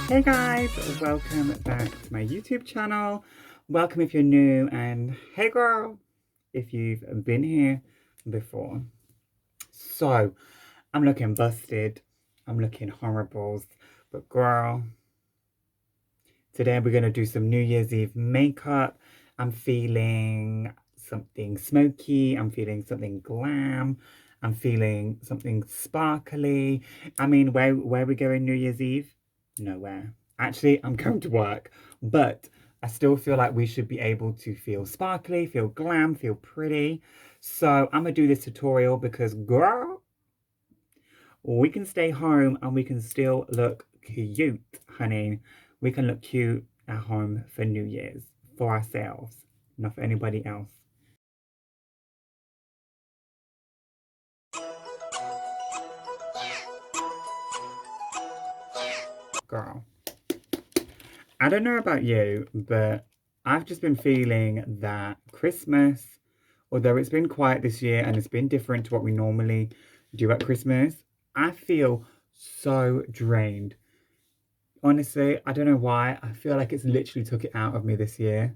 Hey guys, welcome back to my YouTube channel. Welcome if you're new, and hey girl, if you've been here before. So, I'm looking busted, I'm looking horrible, but girl, today we're going to do some New Year's Eve makeup. I'm feeling something smoky, I'm feeling something glam, I'm feeling something sparkly. I mean, where are we going New Year's Eve? Nowhere. Actually, I'm going to work, but I still feel like we should be able to feel sparkly, feel glam, feel pretty. So I'm gonna do this tutorial because girl, we can stay home and we can still look cute, honey. We can look cute at home for New Year's, for ourselves, not for anybody else. Girl, I don't know about you, but I've just been feeling that Christmas, although it's been quiet this year and it's been different to what we normally do at Christmas, I feel so drained. Honestly, I don't know why. I feel like it's literally took it out of me this year.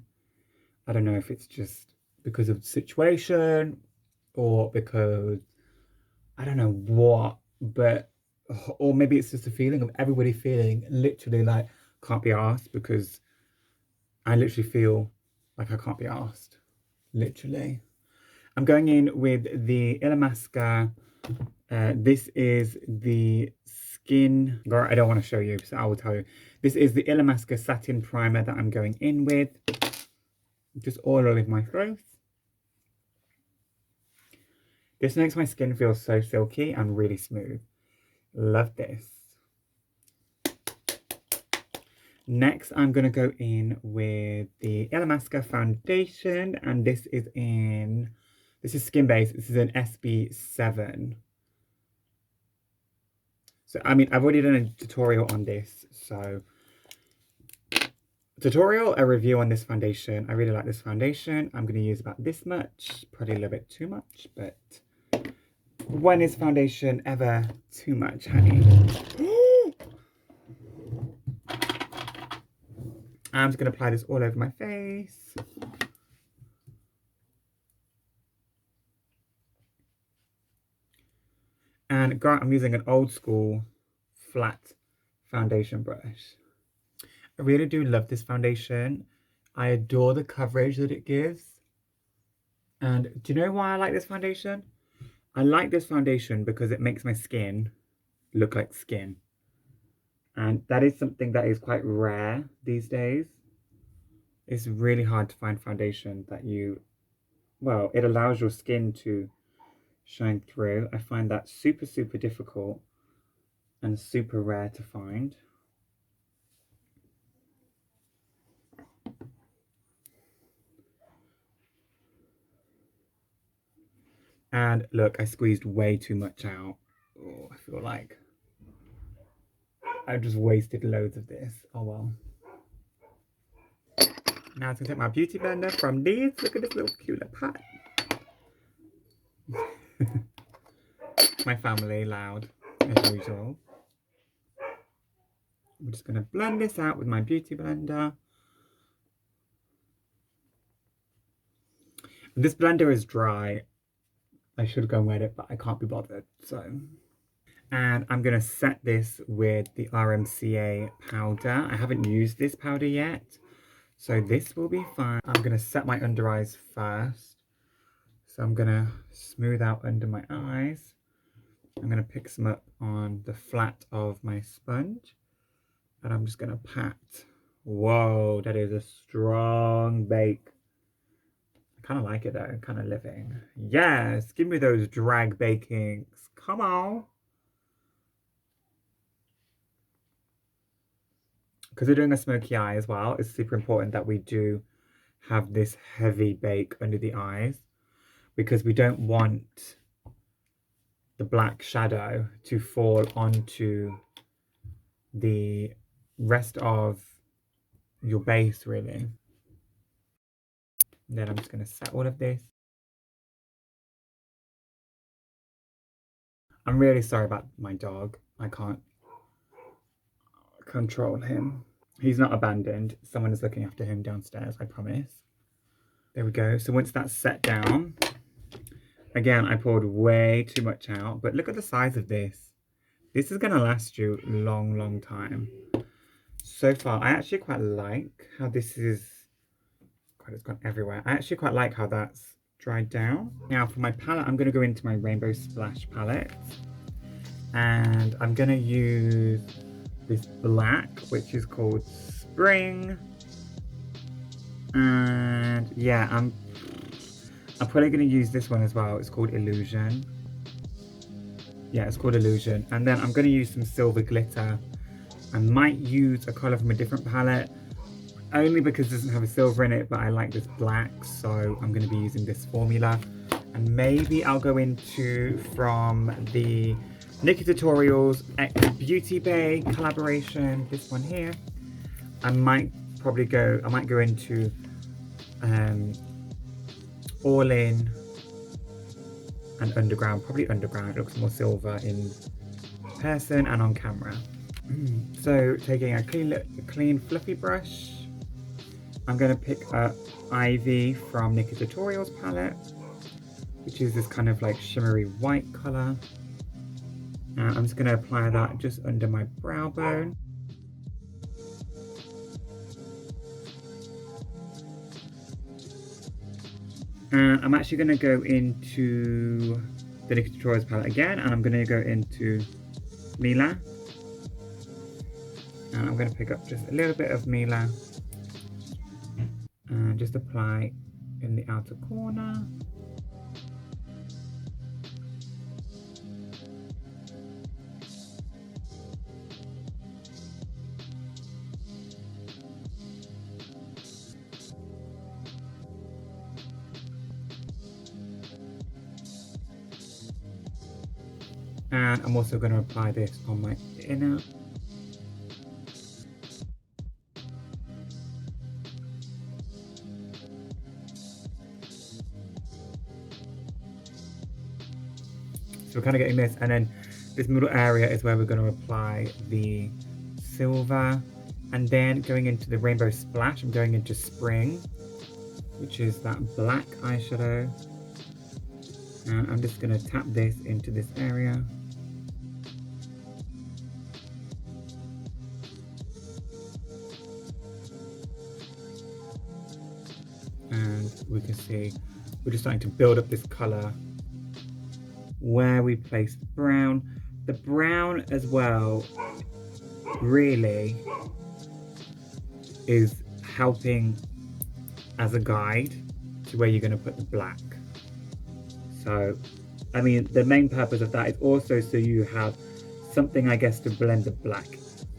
I don't know if it's just because of the situation or because I don't know what, but or maybe it's just a feeling of everybody feeling literally like can't be asked, because I literally feel like I can't be asked. Literally. I'm going in with the Illamasqua. This is the skin. Girl, I don't want to show you, so I will tell you. This is the Illamasqua satin primer that I'm going in with. Just all over my face. This makes my skin feel so silky and really smooth. Love this. Next, I'm going to go in with the Illamasqua foundation, and this is skin based. This is an SB7. So, I mean, I've already done a tutorial on this, so a review on this foundation. I really like this foundation. I'm going to use about this much, probably a little bit too much, but when is foundation ever too much, honey? I'm just going to apply this all over my face. And girl, I'm using an old school flat foundation brush. I really do love this foundation. I adore the coverage that it gives. And do you know why I like this foundation? I like this foundation because it makes my skin look like skin. And that is something that is quite rare these days. It's really hard to find foundation that well, it allows your skin to shine through. I find that super, super difficult and super rare to find. And look, I squeezed way too much out. Oh, I feel like I just wasted loads of this. Oh well. Now I'm gonna take my beauty blender from these. Look at this little cute little pot. My family loud as usual. I'm just gonna blend this out with my beauty blender. This blender is dry. I should go and wet it, but I can't be bothered, so. And I'm gonna set this with the RMCA powder. I haven't used this powder yet, so this will be fine. I'm gonna set my under eyes first. So I'm gonna smooth out under my eyes. I'm gonna pick some up on the flat of my sponge, and I'm just gonna pat. Whoa, that is a strong bake. I kind of like it though, kind of living. Yes, give me those drag bakings. Come on. Because we're doing a smoky eye as well, it's super important that we do have this heavy bake under the eyes, because we don't want the black shadow to fall onto the rest of your base, really. And then I'm just going to set all of this. I'm really sorry about my dog. I can't control him. He's not abandoned. Someone is looking after him downstairs, I promise. There we go. So once that's set down, again, I poured way too much out, but look at the size of this. This is going to last you a long, long time. So far, I actually quite like how this is, God, it's gone everywhere. I actually quite like how that's dried down. Now for my palette, I'm going to go into my Rainbow Splash palette. And I'm going to use this black, which is called Spring. And yeah, I'm probably going to use this one as well. It's called Illusion. Yeah, it's called Illusion. And then I'm going to use some silver glitter. I might use a colour from a different palette, only because it doesn't have a silver in it, but I like this black, so I'm going to be using this formula. And maybe I'll go into from the Nikkie Tutorials Beauty Bay collaboration, this one here. I might go into All In and Underground, probably Underground. It looks more silver in person and on camera. So taking a clean fluffy brush, I'm going to pick up Ivy from Nikkie Tutorials palette, which is this kind of like shimmery white colour. And I'm just going to apply that just under my brow bone. And I'm actually going to go into the Nikkie Tutorials palette again, and I'm going to go into Mila. And I'm going to pick up just a little bit of Mila and just apply in the outer corner. And I'm also going to apply this on my inner. So we're kind of getting this, and then this middle area is where we're going to apply the silver. And then going into the Rainbow Splash, I'm going into Spring, which is that black eyeshadow. And I'm just going to tap this into this area. And we can see we're just starting to build up this colour where we place the brown. The brown as well really is helping as a guide to where you're going to put the black. So, I mean, the main purpose of that is also so you have something, I guess, to blend the black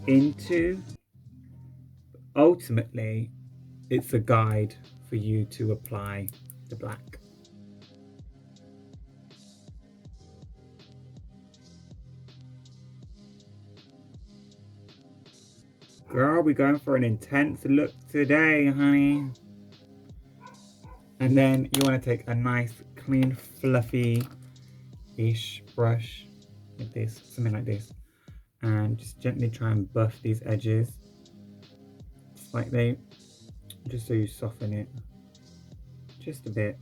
into. Ultimately, it's a guide for you to apply the black. Girl, we're going for an intense look today, honey. And then you want to take a nice, clean, fluffy-ish brush like this, something like this, and just gently try and buff these edges slightly, just so you soften it just a bit,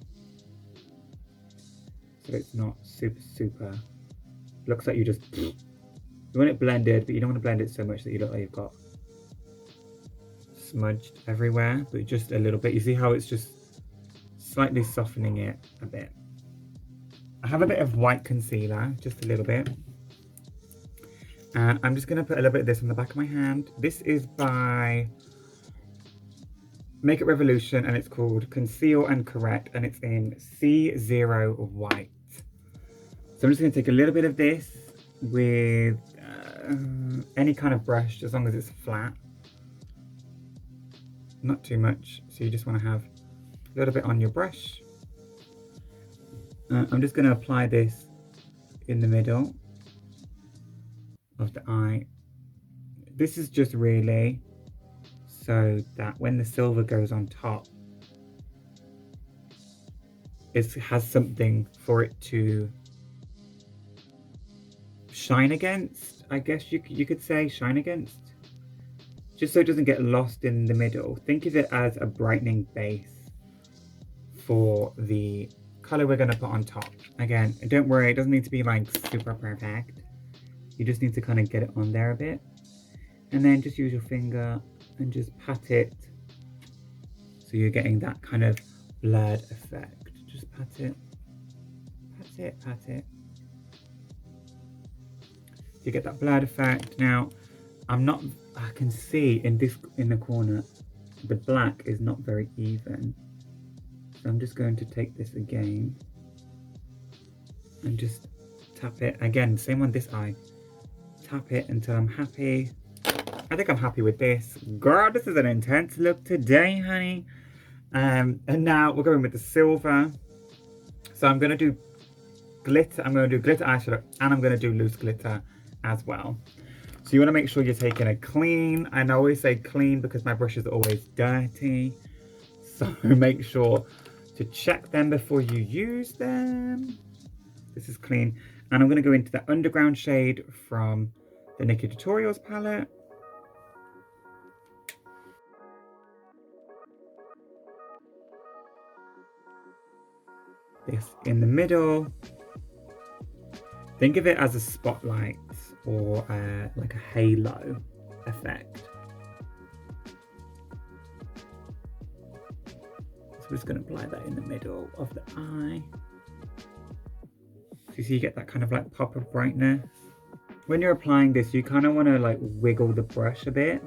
so it's not super. Looks like you want it blended, but you don't want to blend it so much that you look like you've got smudged everywhere, but just a little bit. You see how it's just slightly softening it a bit. I have a bit of white concealer, just a little bit, and I'm just going to put a little bit of this on the back of my hand. This is by Makeup Revolution, and it's called Conceal and Correct, and it's in C0 White. So I'm just going to take a little bit of this with any kind of brush, as long as it's flat. Not too much, so you just want to have a little bit on your brush. I'm just going to apply this in the middle of the eye. This is just really so that when the silver goes on top, it has something for it to shine against, I guess you could say, shine against. just so it doesn't get lost in the middle. Think of it as a brightening base for the color we're going to put on top. Again, don't worry, it doesn't need to be like super perfect. You just need to kind of get it on there a bit. And then just use your finger and just pat it. So you're getting that kind of blurred effect. Just pat it, pat it, pat it. You get that blurred effect. Now, I can see in the corner, the black is not very even. So I'm just going to take this again and just tap it. Again, same on this eye. Tap it until I'm happy. I think I'm happy with this. Girl, this is an intense look today, honey. And now we're going with the silver. So I'm going to do glitter. I'm going to do glitter eyeshadow and I'm going to do loose glitter as well. So you want to make sure you're taking a clean. And I always say clean because my brush is always dirty. So make sure to check them before you use them. This is clean. And I'm going to go into the underground shade from the Nikkie Tutorials palette. This in the middle. Think of it as a spotlight or like a halo effect. So we're just going to apply that in the middle of the eye. So you see you get that kind of like pop of brightness. When you're applying this, you kind of want to like wiggle the brush a bit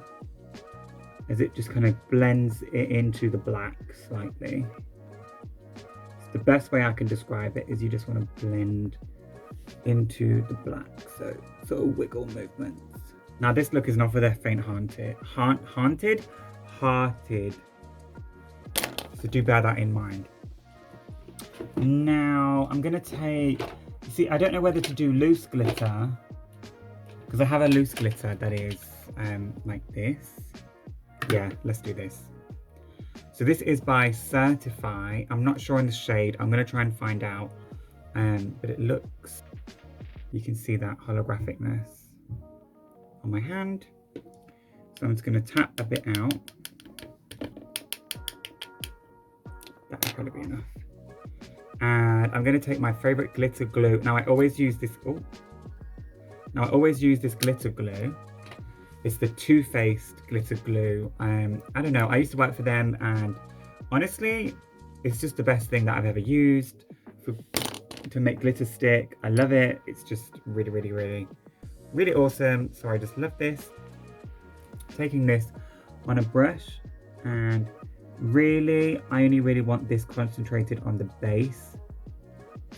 as it just kind of blends it into the black slightly. The best way I can describe it is you just want to blend into the black, so sort of wiggle movements. Now this look is not for the faint-hearted. Hearted. So do bear that in mind. Now I'm gonna take, you see, I don't know whether to do loose glitter because I have a loose glitter that is like this. Yeah, let's do this. So this is by Certifeye. I'm not sure on the shade. I'm going to try and find out. But it looks, you can see that holographicness on my hand. So I'm just going to tap a bit out. That will probably be enough. And I'm going to take my favorite glitter glue. Now I always use this, glitter glue. It's the Too Faced glitter glue. I don't know, I used to work for them and honestly, it's just the best thing that I've ever used to make glitter stick. I love it. It's just really, really, really, really awesome. So I just love this. Taking this on a brush and really, I only really want this concentrated on the base.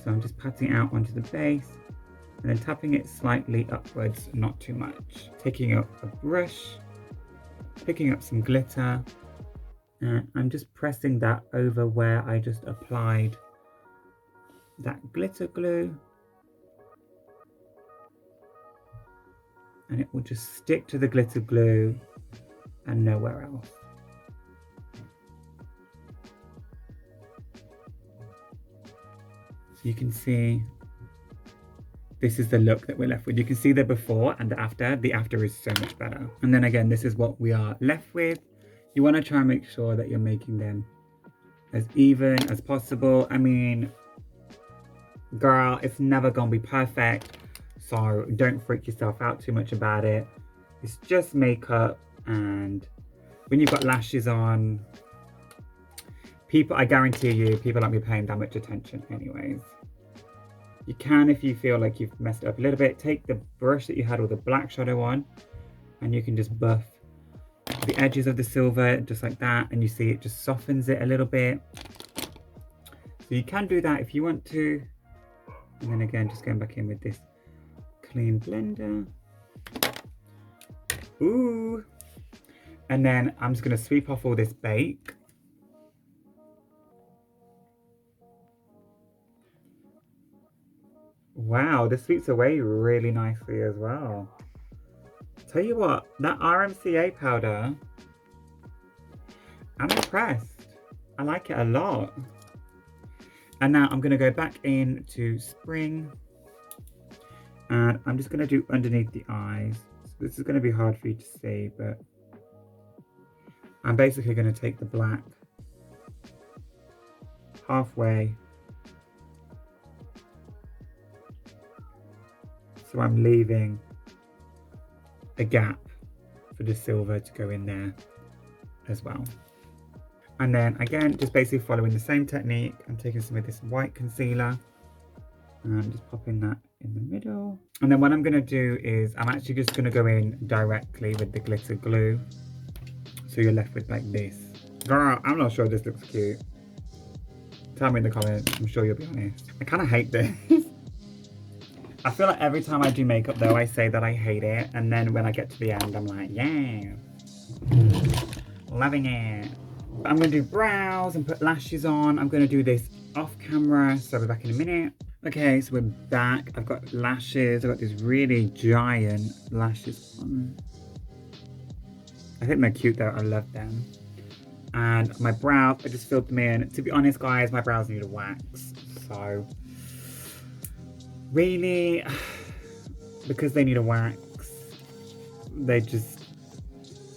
So I'm just patting it out onto the base. And then tapping it slightly upwards, not too much. Taking up a brush, picking up some glitter, and I'm just pressing that over where I just applied that glitter glue. And it will just stick to the glitter glue and nowhere else. So you can see this is the look that we're left with. You can see the before and the after. The after is so much better. And then again, this is what we are left with. You want to try and make sure that you're making them as even as possible. I mean, girl, it's never gonna be perfect. So don't freak yourself out too much about it. It's just makeup, and when you've got lashes on, I guarantee you, people aren't be paying that much attention anyways. You can, if you feel like you've messed it up a little bit, take the brush that you had with the black shadow on and you can just buff the edges of the silver just like that, and you see it just softens it a little bit. So you can do that if you want to. And then again, just going back in with this clean blender. Ooh. And then I'm just going to sweep off all this bake. Wow, this sweeps away really nicely as well. Tell you what, that RMCA powder, I'm impressed. I like it a lot. And now I'm going to go back into Spring. And I'm just going to do underneath the eyes. So this is going to be hard for you to see, but I'm basically going to take the black halfway. So I'm leaving a gap for the silver to go in there as well. And then again, just basically following the same technique, I'm taking some of this white concealer and just popping that in the middle. And then what I'm going to do is I'm actually just going to go in directly with the glitter glue. So you're left with like this. Girl, I'm not sure this looks cute. Tell me in the comments, I'm sure you'll be honest. I kind of hate this. I feel like every time I do makeup though, I say that I hate it. And then when I get to the end, I'm like, yeah, loving it. But I'm going to do brows and put lashes on. I'm going to do this off camera, so I'll be back in a minute. Okay, so we're back. I've got lashes. I've got these really giant lashes on. I think they're cute though. I love them. And my brows, I just filled them in. To be honest, guys, my brows need a wax. So, really, because they need a wax, they just,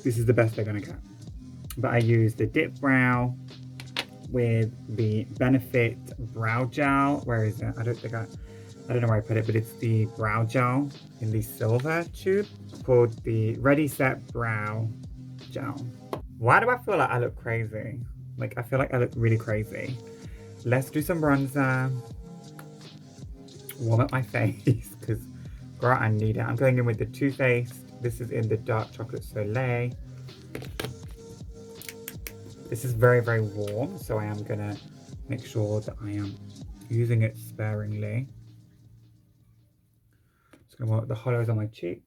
this is the best they're going to get. But I used the dip brow with the Benefit brow gel. Where is it? I don't know where I put it, but it's the brow gel in the silver tube called the Ready Set Brow Gel. Why do I feel like I look crazy? Like, I feel like I look really crazy. Let's do some bronzer. Warm up my face, because, girl, I need it. I'm going in with the Too Faced. This is in the Dark Chocolate Soleil. This is very, very warm, so I am going to make sure that I am using it sparingly. Just going to work the hollows on my cheeks.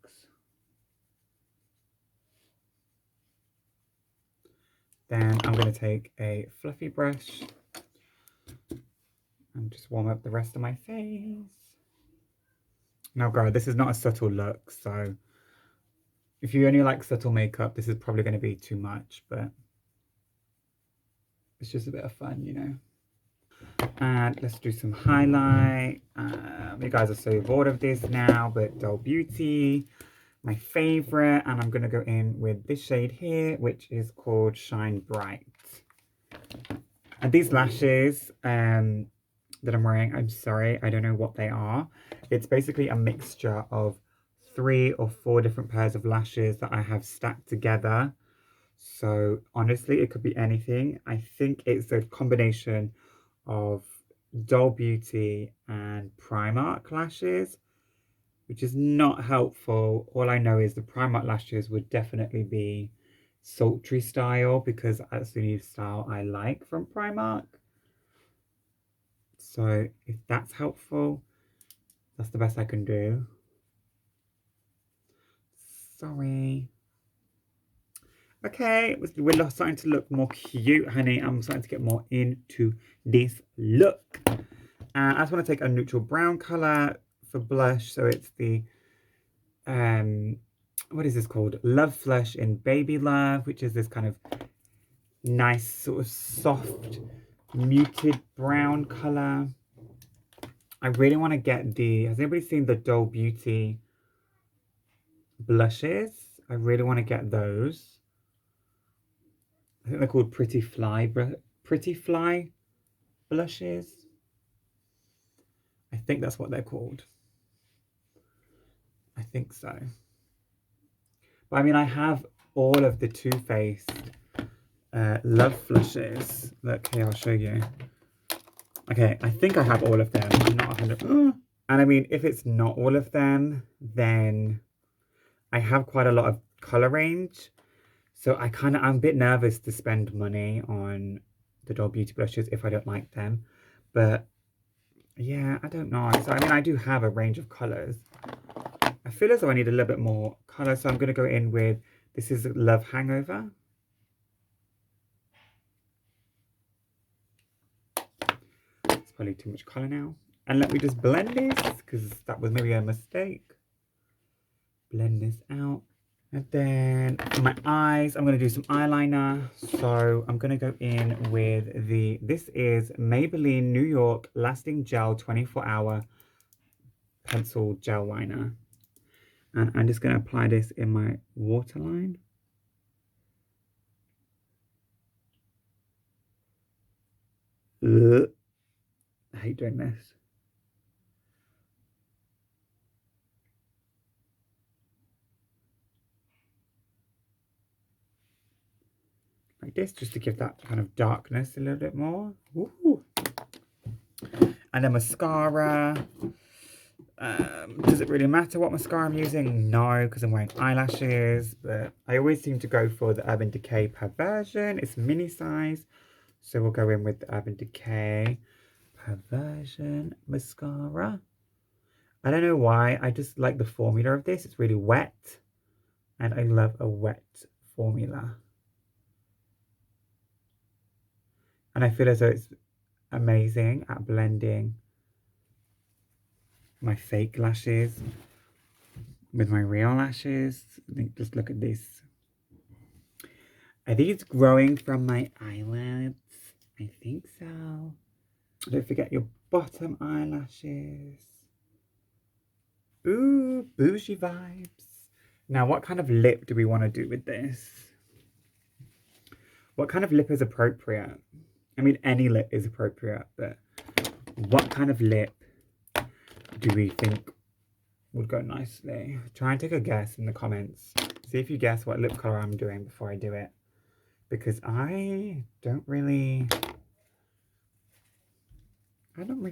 Then I'm going to take a fluffy brush and just warm up the rest of my face. Now, girl, this is not a subtle look, so if you only like subtle makeup, this is probably going to be too much, but it's just a bit of fun, you know. And let's do some highlight. You guys are so bored of this now, but Doll Beauty, my favorite, and I'm going to go in with this shade here, which is called Shine Bright. And these lashes that I'm wearing, I'm sorry, I don't know what they are. It's basically a mixture of 3 or 4 different pairs of lashes that I have stacked together. So honestly, it could be anything. I think it's a combination of Doll Beauty and Primark lashes, which is not helpful. All I know is the Primark lashes would definitely be sultry style, because that's the new style I like from Primark. So if that's helpful, that's the best I can do. Sorry. Okay, we're starting to look more cute, honey. I'm starting to get more into this look. And I just want to take a neutral brown color for blush. So it's the, what is this called? Love Flush in Baby Love, which is this kind of nice sort of soft, muted brown color. I really want to get the, has anybody seen the Doll Beauty blushes? I really want to get those. I think they're called Pretty Fly blushes. I think that's what they're called. I think so. But I mean, I have all of the Too Faced Love Flushes. Look, here, I'll show you. Okay, I think I have all of them. I'm not 100. And I mean, if it's not all of them, then I have quite a lot of color range. So I'm a bit nervous to spend money on the Doll Beauty blushes if I don't like them. But yeah, I don't know. So I mean, I do have a range of colors. I feel as though I need a little bit more color, so I'm going to go in with, this is Love Hangover. It's probably too much color now. And let me just blend this, because that was maybe a mistake. Blend this out. And then for my eyes, I'm going to do some eyeliner. So I'm going to go in with this is Maybelline New York Lasting Gel 24-Hour Pencil Gel Liner. And I'm just going to apply this in my waterline. Ugh. I hate doing this. Like this, just to give that kind of darkness a little bit more. Ooh. And then mascara. Does it really matter what mascara I'm using? No, because I'm wearing eyelashes. But I always seem to go for the Urban Decay Perversion. It's mini size. So we'll go in with the Urban Decay Perversion mascara. I don't know why. I just like the formula of this. It's really wet. And I love a wet formula. And I feel as though it's amazing at blending my fake lashes with my real lashes. Just look at this. Are these growing from my eyelids? I think so. Don't forget your bottom eyelashes. Ooh, bougie vibes. Now, what kind of lip do we want to do with this? What kind of lip is appropriate? I mean, any lip is appropriate, but what kind of lip do we think would go nicely? Try and take a guess in the comments. See if you guess what lip color I'm doing before I do it. Because I'm not really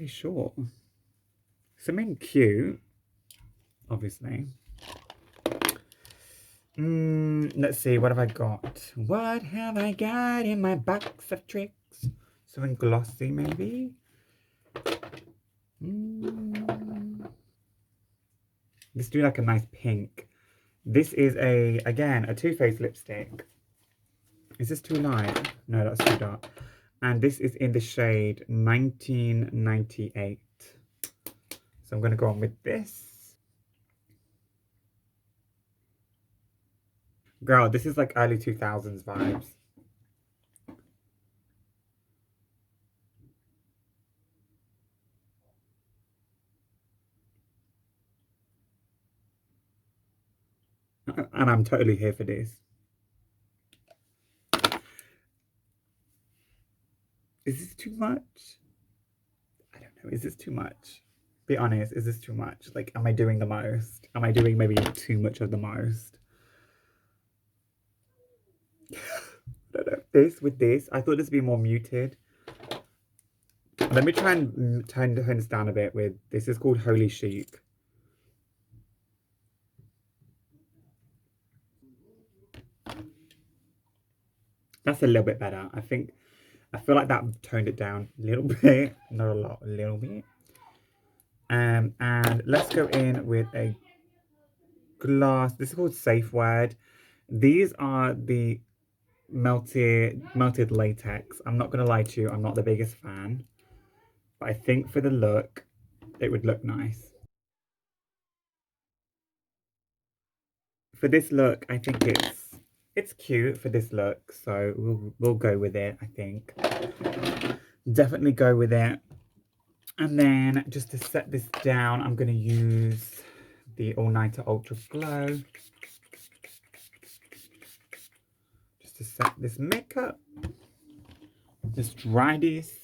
sure. Something cute, obviously. Let's see, what have I got? What have I got in my box of tricks? Something glossy, maybe? Let's do like a nice pink. This is again, a Too Faced lipstick. Is this too light? No, that's too dark. And this is in the shade 1998. So I'm going to go on with this. Girl, this is like early 2000s vibes. And I'm totally here for this. Is this too much? I don't know. Is this too much? Be honest, is this too much? Like, am I doing the most? Am I doing maybe too much of the most? I don't know. This with this, I thought this would be more muted. Let me try and turn this down a bit with, this is called Holy Chic. That's a little bit better. I feel like that toned it down a little bit. Not a lot, a little bit. And let's go in with a glass. This is called Safe Word. These are the melted latex. I'm not gonna lie to you, I'm not the biggest fan, but I think for the look, it would look nice. For this look, I think it's cute for this look, so we'll go with it. I think definitely go with it. And then just to set this down, I'm gonna use the All Nighter Ultra Glow just to set this makeup. Just dry this.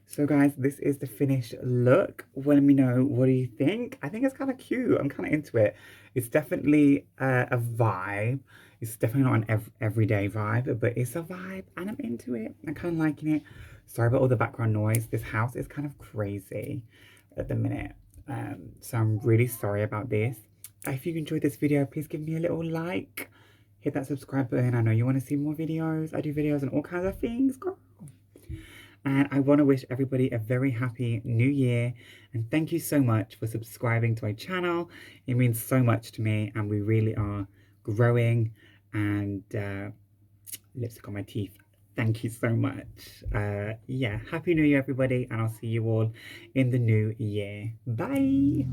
So guys, this is the finished look. Let me know, what do you think? I think it's kind of cute. I'm kind of into it. It's definitely a vibe. It's definitely not an everyday vibe, but it's a vibe and I'm into it. I'm kind of liking it. Sorry about all the background noise. This house is kind of crazy at the minute. So I'm really sorry about this. If you enjoyed this video, please give me a little like. Hit that subscribe button. I know you want to see more videos. I do videos on all kinds of things, girl. And I want to wish everybody a very happy new year. And thank you so much for subscribing to my channel. It means so much to me and we really are growing. And lipstick on my teeth. Thank you so much. Yeah, happy new year everybody. And I'll see you all in the new year. Bye.